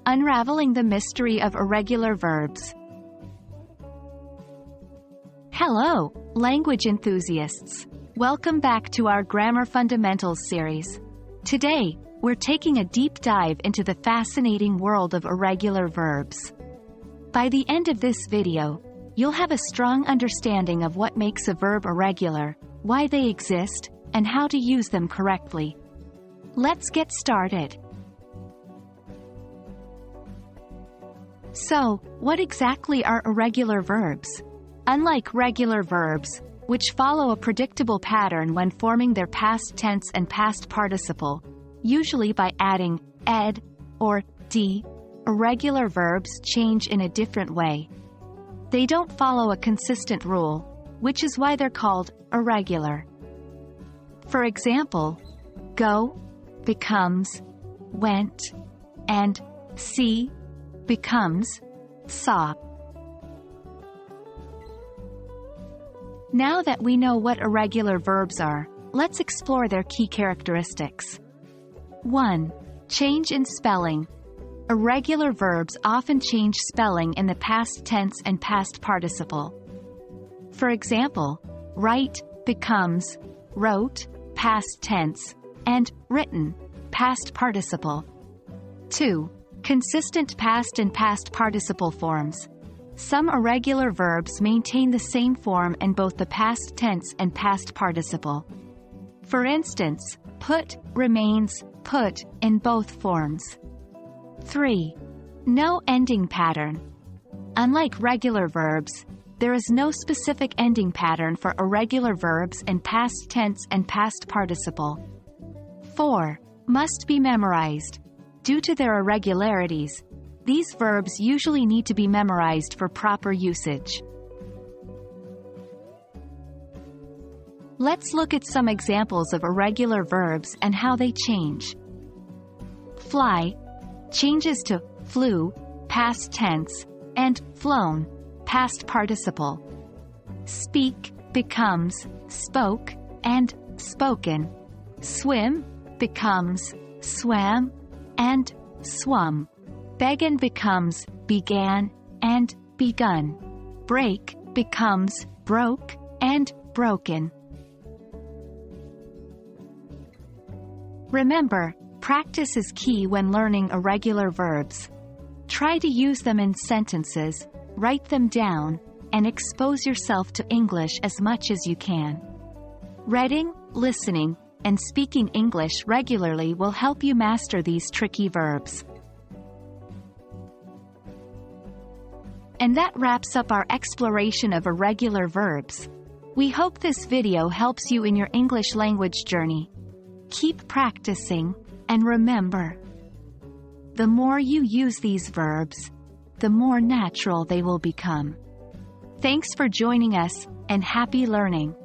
Unraveling the mystery of irregular verbs. Hello, language enthusiasts. Welcome back to our Grammar Fundamentals series. Today, we're taking a deep dive into the fascinating world of irregular verbs. By the end of this video, you'll have a strong understanding of what makes a verb irregular, why they exist, and how to use them correctly. Let's get started. So, what exactly are irregular verbs? Unlike regular verbs, which follow a predictable pattern when forming their past tense and past participle, usually by adding ed or d, irregular verbs change in a different way. They don't follow a consistent rule, which is why they're called irregular. For example, go becomes went, and see becomes saw. Now that we know what irregular verbs are, let's explore their key characteristics. 1. Change in spelling. Irregular verbs often change spelling in the past tense and past participle. For example, write becomes wrote, past tense, and written, past participle. 2. Consistent past and past participle forms. Some irregular verbs maintain the same form in both the past tense and past participle. For instance, put remains put in both forms. 3. No ending pattern. Unlike regular verbs, there is no specific ending pattern for irregular verbs in past tense and past participle. 4. Must be memorized. Due to their irregularities, these verbs usually need to be memorized for proper usage. Let's look at some examples of irregular verbs and how they change. Fly changes to flew, past tense, and flown, past participle. Speak becomes spoke and spoken. Swim becomes swam and swum. Begin becomes began and begun. Break becomes broke and broken. Remember, practice is key when learning irregular verbs. Try to use them in sentences, write them down, and expose yourself to English as much as you can. Reading, listening, and speaking English regularly will help you master these tricky verbs. And that wraps up our exploration of irregular verbs. We hope this video helps you in your English language journey. Keep practicing, and remember, the more you use these verbs, the more natural they will become. Thanks for joining us, and happy learning!